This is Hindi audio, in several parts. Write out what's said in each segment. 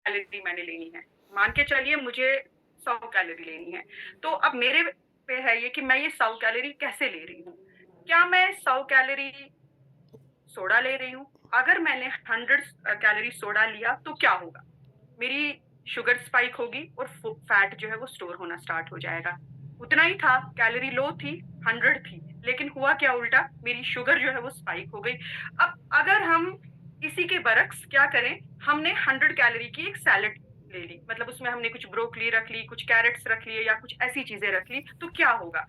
कैलोरी मैंने लेनी है। मान के चलिए मुझे 100 कैलोरी लेनी है। तो अब मेरे पे है ये कि मैं ये 100 कैलोरी कैसे ले रही हूँ? क्या मैं 100 कैलोरी सोडा ले रही हूँ? अगर मैंने 100 कैलोरी सोडा लिया तो क्या होगा? मेरी शुगर स्पाइक होगी और फैट जो है वो स्टोर होना स्टार्ट हो जाएगा। उतना ही था, कैलोरी लो थी, 100 थी, लेकिन हुआ क्या उल्टा, मेरी शुगर जो है वो स्पाइक हो गई। अब अगर हम इसी के बरक्स क्या करें, हमने 100 कैलोरी की एक सैलेड ले ली, मतलब उसमें हमने कुछ ब्रोकली रख ली, कुछ कैरेट्स रख लिए या कुछ ऐसी चीजें रख ली, तो क्या होगा?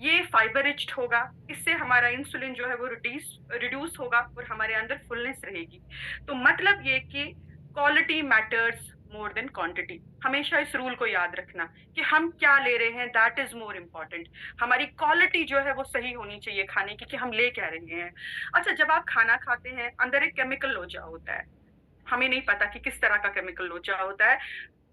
ये फाइबर रिच्ड होगा, इससे हमारा इंसुलिन जो है वो रिड्यूस होगा और हमारे अंदर फुलनेस रहेगी। तो मतलब ये कि quality matters more than quantity. हमेशा इस रूल को याद रखना कि हम क्या ले रहे हैं, दैट इज मोर इम्पोर्टेंट। हमारी क्वालिटी जो है वो सही होनी चाहिए खाने की, कि हम ले क्या रहे हैं। अच्छा, जब आप खाना खाते हैं, अंदर एक केमिकल लोचा होता है। हमें नहीं पता कि किस तरह का केमिकल लोचा होता है।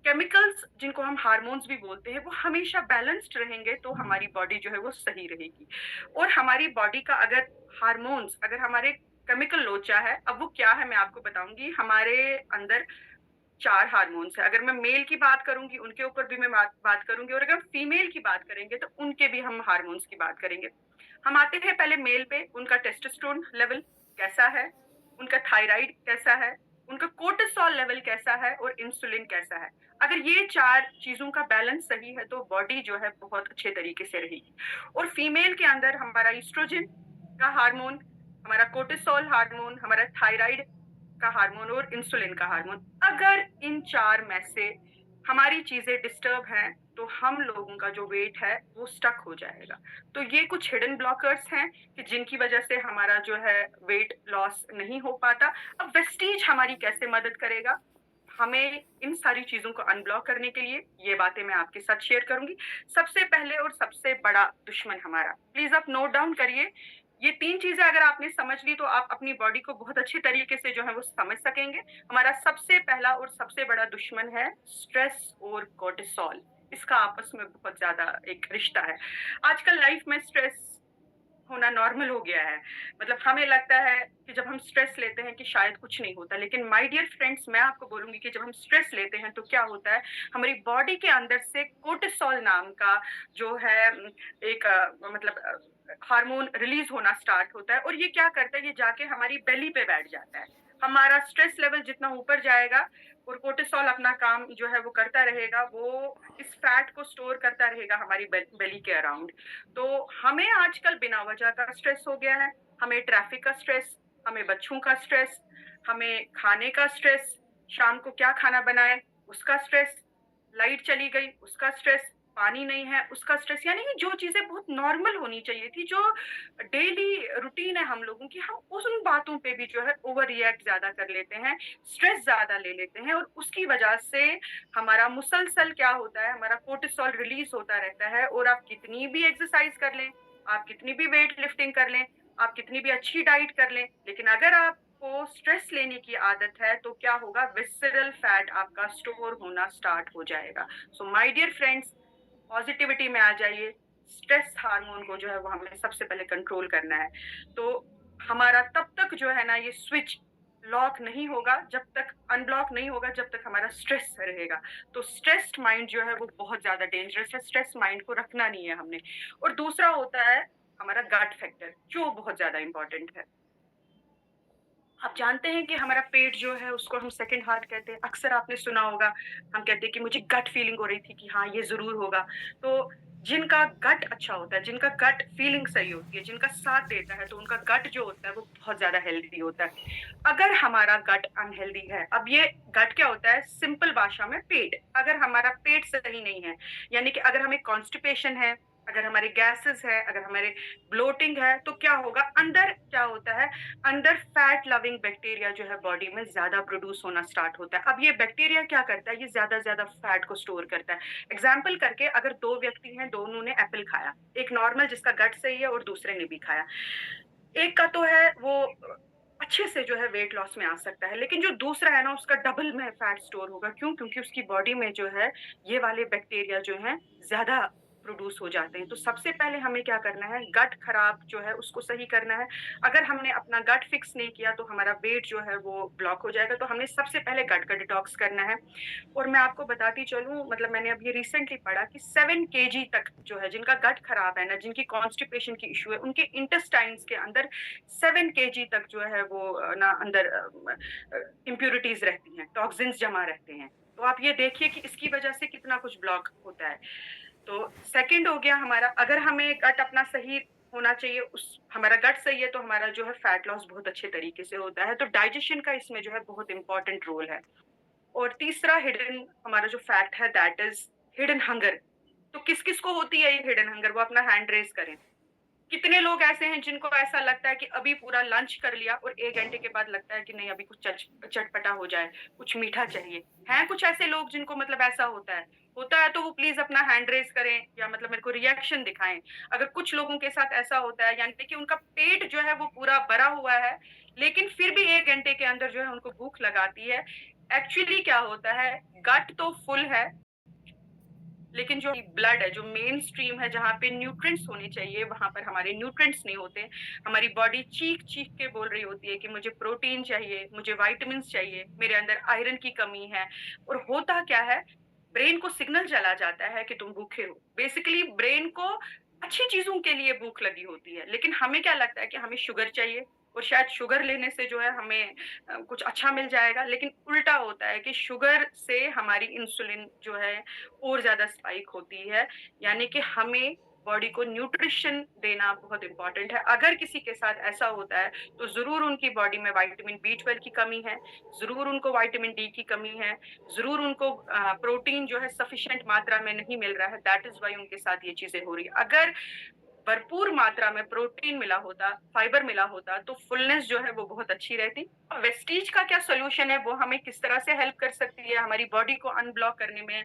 केमिकल्स जिनको हम हार्मोन्स भी बोलते हैं, वो हमेशा बैलेंस्ड रहेंगे तो हमारी बॉडी जो है वो सही रहेगी। और हमारी बॉडी का अगर हार्मोन्स, अगर हमारे केमिकल लोचा है, अब वो क्या है मैं आपको बताऊंगी। हमारे अंदर 4 हार्मोन्स है। अगर मैं मेल की बात करूंगी उनके ऊपर भी मैं बात करूंगी, और अगर फीमेल की बात करेंगे तो उनके भी हम हार्मोन्स की बात करेंगे। हम आते हैं पहले मेल पे। उनका टेस्टोस्टेरोन लेवल कैसा है, उनका थायराइड कैसा है, उनका कोर्टिसोल लेवल कैसा है और इंसुलिन कैसा है। अगर ये 4 चीजों का बैलेंस सही है तो बॉडी जो है बहुत अच्छे तरीके से रहेगी। और फीमेल के अंदर हमारा ईस्ट्रोजन का हार्मोन, हमारा कोर्टिसोल हार्मोन, हमारा थायराइड का हार्मोन और इंसुलिन का हार्मोन, अगर इन 4 में से हमारी चीजें डिस्टर्ब हैं तो हम लोगों का जो वेट है वो स्टक हो जाएगा। तो ये कुछ हिडन ब्लॉकर्स हैं कि जिनकी वजह से हमारा जो है वेट लॉस नहीं हो पाता। अब वेस्टीज हमारी कैसे मदद करेगा हमें इन सारी चीजों को अनब्लॉक करने के लिए, ये बातें मैं आपके साथ शेयर करूंगी। सबसे पहले और सबसे बड़ा दुश्मन हमारा, प्लीज आप नोट डाउन करिए। ये 3 चीजें अगर आपने समझ ली तो आप अपनी बॉडी को बहुत अच्छे तरीके से जो है वो समझ सकेंगे। हमारा सबसे पहला और सबसे बड़ा दुश्मन है स्ट्रेस और कोर्टिसोल। इसका आपस में बहुत ज्यादा एक रिश्ता है। आजकल लाइफ में स्ट्रेस होना नॉर्मल हो गया है। मतलब हमें लगता है कि जब हम स्ट्रेस लेते हैं कि शायद कुछ नहीं होता, लेकिन माय डियर फ्रेंड्स, मैं आपको बोलूंगी कि जब हम स्ट्रेस लेते हैं तो क्या होता है, हमारी बॉडी के अंदर से कोर्टिसोल नाम का जो है एक मतलब हार्मोन रिलीज होना स्टार्ट होता है। और ये क्या करता है, ये जाके हमारी बेली पे बैठ जाता है। हमारा स्ट्रेस लेवल जितना ऊपर जाएगा और कोर्टिसोल अपना काम जो है वो करता रहेगा, वो इस फैट को स्टोर करता रहेगा हमारी बेली के अराउंड। तो हमें आजकल बिना वजह का स्ट्रेस हो गया है। हमें ट्रैफिक का स्ट्रेस, हमें बच्चों का स्ट्रेस, हमें खाने का स्ट्रेस, शाम को क्या खाना बनाए उसका स्ट्रेस, लाइट चली गई उसका स्ट्रेस, पानी नहीं है उसका स्ट्रेस। यानी कि जो चीजें बहुत नॉर्मल होनी चाहिए थी, जो डेली रूटीन है हम लोगों की, हम उन बातों पे भी जो है ओवर रिएक्ट ज्यादा कर लेते हैं, स्ट्रेस ज्यादा ले लेते हैं। और उसकी वजह से हमारा मुसलसल क्या होता है, हमारा कोर्टिसोल रिलीज होता रहता है। और आप कितनी भी एक्सरसाइज कर लें, आप कितनी भी वेट लिफ्टिंग कर लें, आप कितनी भी अच्छी डाइट कर लें, लेकिन अगर आपको स्ट्रेस लेने की आदत है तो क्या होगा, विसरल फैट आपका स्टोर होना स्टार्ट हो जाएगा। So my dear friends, positivity में आ जाइए। स्ट्रेस हार्मोन को जो है वो हमें सबसे पहले कंट्रोल करना है। तो हमारा तब तक जो है ना ये स्विच लॉक नहीं होगा, जब तक अनब्लॉक नहीं होगा, जब तक हमारा स्ट्रेस रहेगा। तो स्ट्रेस्ड माइंड जो है वो बहुत ज्यादा डेंजरस है। स्ट्रेस माइंड को रखना नहीं है हमने। और दूसरा होता है हमारा गट फैक्टर, जो बहुत ज्यादा इंपॉर्टेंट है। आप जानते हैं कि हमारा पेट जो है उसको हम सेकंड हार्ट कहते हैं। अक्सर आपने सुना होगा, हम कहते हैं कि मुझे गट फीलिंग हो रही थी कि हाँ ये जरूर होगा। तो जिनका गट अच्छा होता है, जिनका गट फीलिंग सही होती है, जिनका साथ देता है, तो उनका गट जो होता है वो बहुत ज्यादा हेल्दी होता है। अगर हमारा गट अनहेल्दी है, अब ये गट क्या होता है, सिंपल भाषा में पेट, अगर हमारा पेट सही नहीं है, यानी कि अगर हमें कॉन्स्टिपेशन है, अगर हमारे गैसेस है, अगर हमारे ब्लोटिंग है, तो क्या होगा, अंदर क्या होता है, अंदर फैट लविंग बैक्टीरिया जो है बॉडी में ज्यादा प्रोड्यूस होना स्टार्ट होता है। अब ये बैक्टीरिया क्या करता है, ये ज्यादा ज्यादा फैट को स्टोर करता है। एग्जाम्पल करके, अगर 2 व्यक्ति हैं, दोनों ने एप्पल खाया, एक नॉर्मल जिसका गट सही है और दूसरे ने भी खाया, एक का तो है वो अच्छे से जो है वेट लॉस में आ सकता है, लेकिन जो दूसरा है ना उसका डबल में फैट स्टोर होगा। क्यों? क्योंकि उसकी बॉडी में जो है ये वाले बैक्टीरिया जो हैं ज्यादा प्रोड्यूस हो जाते हैं। तो सबसे पहले हमें क्या करना है, गट खराब जो है उसको सही करना है। अगर हमने अपना गट फिक्स नहीं किया तो हमारा वेट जो है वो ब्लॉक हो जाएगा। तो हमने सबसे पहले गट का डिटॉक्स करना है। और मैं आपको बताती चलूँ, मतलब मैंने अभी रिसेंटली पढ़ा कि 7 केजी तक जो है, जिनका गट खराब है ना, जिनकी कॉन्स्टिपेशन की इश्यू है, उनके इंटेस्टाइन्स के अंदर 7 केजी तक जो है वो ना अंदर इम्प्यूरिटीज रहती हैं, टॉक्सिन्स जमा रहते हैं। तो आप ये देखिए कि इसकी वजह से कितना कुछ ब्लॉक होता है। तो सेकंड हो गया हमारा, अगर हमें गट अपना सही होना चाहिए, उस हमारा गट सही है तो हमारा जो है फैट लॉस बहुत अच्छे तरीके से होता है। तो डाइजेशन का इसमें जो है बहुत इंपॉर्टेंट रोल है। और तीसरा हिडन हमारा जो फैक्ट है, दैट इज हिडन हंगर। तो किस किस को होती है ये हिडन हंगर, वो अपना हैंड रेज करें। कितने लोग ऐसे हैं जिनको ऐसा लगता है कि अभी पूरा लंच कर लिया और 1 घंटे के बाद लगता है कि नहीं, अभी कुछ चटपटा हो जाए, कुछ मीठा चाहिए। हैं कुछ ऐसे लोग जिनको मतलब ऐसा होता है तो वो प्लीज अपना हैंड रेज करें या मतलब मेरे को रिएक्शन दिखाएं। अगर कुछ लोगों के साथ ऐसा होता है, यानी कि उनका पेट जो है वो पूरा भरा हुआ है, लेकिन फिर भी 1 घंटे के अंदर जो है उनको भूख लगाती है। एक्चुअली क्या होता है, गट तो फुल है, लेकिन जो ब्लड है, जो मेन स्ट्रीम है, जहाँ पे न्यूट्रिएंट्स होने चाहिए, वहां पर हमारे न्यूट्रिएंट्स नहीं होते। हमारी बॉडी चीख चीख के बोल रही होती है कि मुझे प्रोटीन चाहिए, मुझे विटामिन चाहिए, मेरे अंदर आयरन की कमी है। और होता क्या है, ब्रेन को सिग्नल चला जाता है कि तुम भूखे हो। बेसिकली ब्रेन को अच्छी चीजों के लिए भूख लगी होती है, लेकिन हमें क्या लगता है कि हमें शुगर चाहिए और शायद शुगर लेने से जो है हमें कुछ अच्छा मिल जाएगा। लेकिन उल्टा होता है कि शुगर से हमारी इंसुलिन जो है और ज्यादा स्पाइक होती है। यानी कि हमें बॉडी को न्यूट्रिशन देना बहुत इंपॉर्टेंट है। अगर किसी के साथ ऐसा होता है तो जरूर उनकी बॉडी में विटामिन B12 की कमी है, जरूर उनको विटामिन D की कमी है, जरूर उनको प्रोटीन जो है सफिशिएंट मात्रा में नहीं मिल रहा है। दैट इज वाई उनके साथ ये चीजें हो रही है। अगर भरपूर मात्रा में प्रोटीन मिला होता, फाइबर मिला होता, तो फुलनेस जो है वो बहुत अच्छी रहती। वेस्टीज का क्या सोल्यूशन है, वो हमें किस तरह से हेल्प कर सकती है हमारी बॉडी को अनब्लॉक करने में।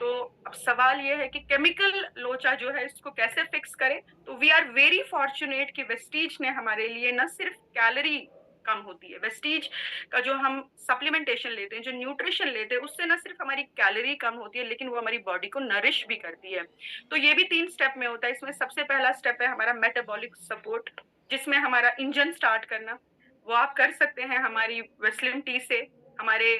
तो अब सवाल ये है कि केमिकल लोचा जो है इसको कैसे फिक्स करें। तो वी आर वेरी फॉर्चुनेट कि वेस्टीज ने हमारे लिए न सिर्फ कैलोरी कम होती है, वेस्टीज का जो हम सप्लीमेंटेशन लेते हैं, जो न्यूट्रिशन लेते हैं, उससे ना सिर्फ हमारी कैलोरी कम होती है, लेकिन वो हमारी बॉडी को नरिश भी करती है। तो ये भी 3 स्टेप में होता है। इसमें सबसे पहला स्टेप है हमारा मेटाबॉलिक सपोर्ट, जिसमें हमारा इंजन स्टार्ट करना। वो आप कर सकते हैं हमारी वेस्लिन टी से, हमारे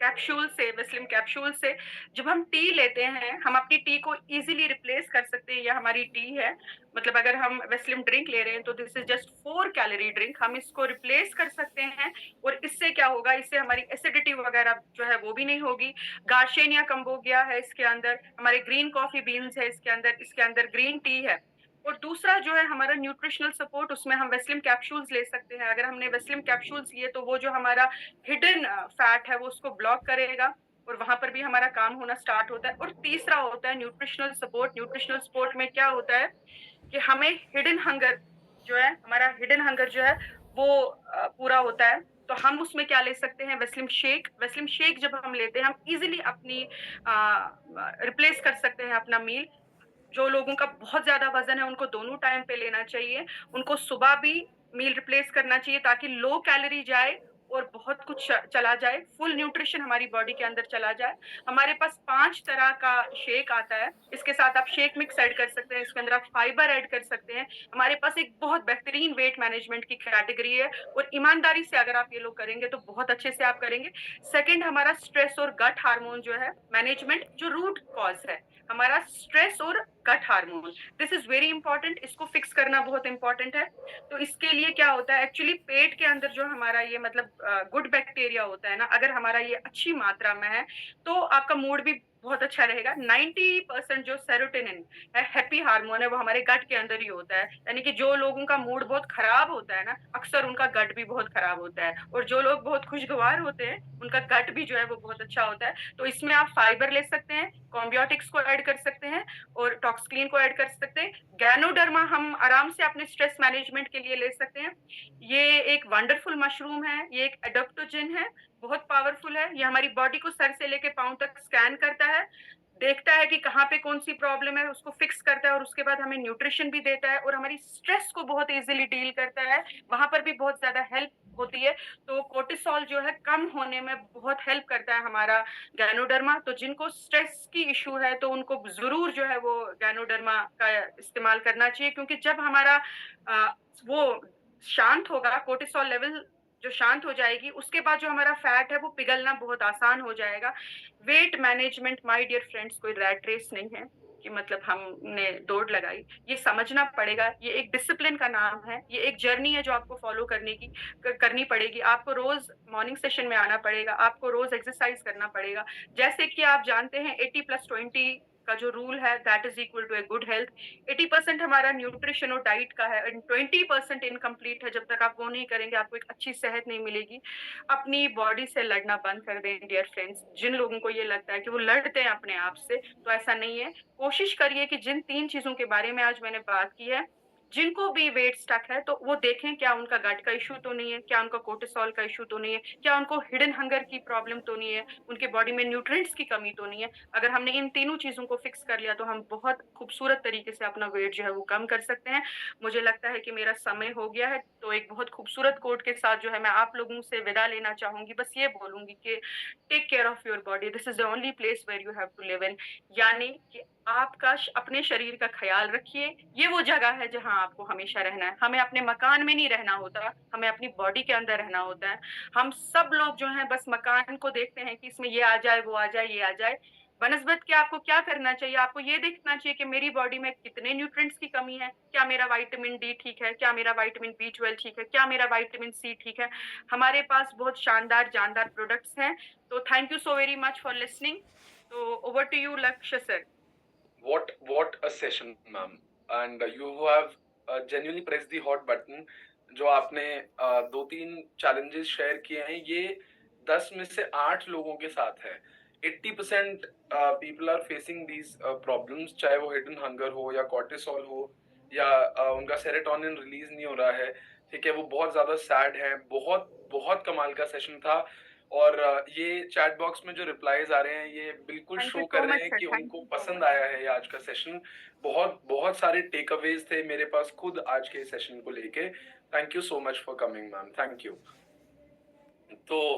कैप्सूल से, वेस्लिन कैप्सूल से। जब हम टी लेते हैं, हम अपनी टी को इजीली रिप्लेस कर सकते हैं। यह हमारी टी है, मतलब अगर हम वेस्लिन ड्रिंक ले रहे हैं तो this is just 4 calorie drink, हम इसको रिप्लेस कर सकते हैं। और इससे क्या होगा, इससे हमारी एसिडिटी वगैरह जो है वो भी नहीं होगी। गार्शेनिया कंबोगिया है इसके अंदर, हमारे ग्रीन कॉफी बीन्स है इसके अंदर ग्रीन टी है। और दूसरा जो है हमारा न्यूट्रिशनल सपोर्ट, उसमें हम वेस्लिम कैप्सूल्स ले सकते हैं। अगर हमने वेस्लिम कैप्सूल्स लिए तो वो जो हमारा हिडन फैट है वो उसको ब्लॉक करेगा और वहां पर भी हमारा काम होना स्टार्ट होता है। और तीसरा होता है न्यूट्रिशनल सपोर्ट। न्यूट्रिशनल सपोर्ट में क्या होता है कि हमें हिडन हंगर जो है, हमारा हिडन हंगर जो है वो पूरा होता है। तो हम उसमें क्या ले सकते हैं, वेस्लिम शेक। वेस्लिम शेक जब हम लेते हैं, हम इजीली अपनी रिप्लेस कर सकते हैं अपना मील। जो लोगों का बहुत ज्यादा वजन है उनको दोनों टाइम पे लेना चाहिए। उनको सुबह भी मील रिप्लेस करना चाहिए ताकि लो कैलोरी जाए और बहुत कुछ चला जाए, फुल न्यूट्रिशन हमारी बॉडी के अंदर चला जाए। हमारे पास 5 तरह का शेक आता है। इसके साथ आप शेक मिक्स ऐड कर सकते हैं, इसके अंदर आप फाइबर ऐड कर सकते हैं। हमारे पास एक बहुत बेहतरीन वेट मैनेजमेंट की कैटेगरी है और ईमानदारी से अगर आप ये लोग करेंगे तो बहुत अच्छे से आप करेंगे। सेकंड, हमारा स्ट्रेस और गट हार्मोन जो है मैनेजमेंट, जो रूट कॉज है हमारा स्ट्रेस और gut hormone, this is very important. इसको फिक्स करना बहुत इंपॉर्टेंट है। तो इसके लिए क्या होता है, एक्चुअली पेट के अंदर जो हमारा ये मतलब गुड बैक्टीरिया होता है ना, अगर हमारा ये अच्छी मात्रा में है तो आपका मूड भी बहुत अच्छा रहेगा। 90% जो सेरोटोनिन है, हैप्पी हार्मोन है, वो हमारे गट के अंदर ही होता है। यानी कि जो लोगों का मूड बहुत खराब होता है ना, अक्सर उनका गट भी बहुत खराब होता है। और जो लोग बहुत खुशगवार होते हैं उनका गट भी जो है वो बहुत अच्छा होता है। तो इसमें आप फाइबर ले सकते हैं, कॉम्बियोटिक्स को ऐड कर सकते हैं और टॉक्सक्लीन को ऐड कर सकते हैं। गैनोडर्मा हम आराम से अपने स्ट्रेस मैनेजमेंट के लिए ले सकते हैं। ये एक वंडरफुल मशरूम है, ये एक एडप्टोजिन है, बहुत पावरफुल है। ये हमारी बॉडी को सर से लेके पांव तक स्कैन करता है, देखता है कि कहाँ पे कौन सी प्रॉब्लम है, उसको फिक्स करता है और उसके बाद हमें न्यूट्रिशन भी देता है और हमारी स्ट्रेस को बहुत इजीली डील करता है। वहां पर भी बहुत ज्यादा हेल्प होती है, तो कोर्टिसोल जो है कम होने में बहुत हेल्प करता है हमारा गैनोडर्मा। तो जिनको स्ट्रेस की इश्यू है तो उनको ज़रूर जो है वो गैनोडर्मा का इस्तेमाल करना चाहिए, क्योंकि जब हमारा वो शांत होगा, कोर्टिसोल लेवल जो शांत हो जाएगी, उसके बाद जो हमारा फैट है वो पिघलना बहुत आसान हो जाएगा। Weight management my dear friends कोई रैट रेस नहीं है कि मतलब हमने दौड़ लगाई। ये समझना पड़ेगा, ये एक डिसिप्लिन का नाम है, ये एक जर्नी है जो आपको फॉलो करनी पड़ेगी। आपको रोज़ मॉर्निंग सेशन में आना पड़ेगा, आपको रोज़ एक्सरसाइज़ करना पड़ेगा। जैसे कि आप जानते हैं 80+20 का जो रूल है that is equal to a good health. 80% हमारा न्यूट्रिशन और डाइट का है एंड 20% इनकम्प्लीट है। जब तक आप वो नहीं करेंगे, आपको एक अच्छी सेहत नहीं मिलेगी। अपनी बॉडी से लड़ना बंद कर दें डियर फ्रेंड्स। जिन लोगों को ये लगता है कि वो लड़ते हैं अपने आप से, तो ऐसा नहीं है। कोशिश करिए कि जिन 3 चीज़ों के बारे में आज मैंने बात की है, जिनको भी वेट स्टक है, तो वो देखें क्या उनका गट का इश्यू तो नहीं है, क्या उनका कोर्टिसोल का इश्यू तो नहीं है, क्या उनको हिडन हंगर की प्रॉब्लम तो नहीं है, उनके बॉडी में न्यूट्रिएंट्स की कमी तो नहीं है। अगर हमने इन तीनों चीज़ों को फिक्स कर लिया, तो हम बहुत खूबसूरत तरीके से अपना वेट जो है वो कम कर सकते हैं। मुझे लगता है कि मेरा समय हो गया है, तो एक बहुत खूबसूरत कोट के साथ जो है मैं आप लोगों से विदा लेना चाहूँगी। बस ये बोलूँगी कि take care of your body, this is the only place where you have to live in. यानी कि आपका अपने शरीर का ख्याल रखिए। ये वो जगह है जहाँ आपको हमेशा रहना है। हमें अपने मकान में नहीं रहना होता, हमें अपनी बॉडी के अंदर रहना होता है। हम सब लोग जो हैं बस मकान को देखते हैं कि इसमें ये आ जाए, वो आ जाए, ये आ जाए। बनस्बत के आपको क्या करना चाहिए? आपको ये देखना चाहिए कि मेरी बॉडी में कितने न्यूट्रिएंट्स की कमी है? क्या मेरा विटामिन डी ठीक है? क्या मेरा विटामिन बी12 ठीक है? क्या मेरा विटामिन सी ठीक है? हमारे पास बहुत शानदार, जानदार प्रोडक्ट्स हैं। तो thank you so very much for listening. तो ओवर टू यू लक्ष्य sir. What a session, ma'am. And you have genuinely pressed the hot button. जो आपने 2-3 चैलेंजेस शेयर किए हैं, ये 10 में से 8 लोगों के साथ है। 80% people are facing these problems, चाहे वो हिडन हंगर हो या कॉर्टिसोल हो या उनका सेरोटोनिन रिलीज नहीं हो रहा है। ठीक है, वो बहुत ज़्यादा सैड है। बहुत बहुत कमाल का सेशन था। और ये चैट बॉक्स में जो रिप्लाईज आ रहे हैं, ये बिल्कुल थैंक यू शो सो कर रहे मच हैं सर, कि थैंक उनको यू सो पसंद मच। आया है ये आज का सेशन। बहुत बहुत सारे टेक अवेज थे मेरे पास खुद आज के सेशन को लेके। Thank you so much for coming, ma'am. Thank you. तो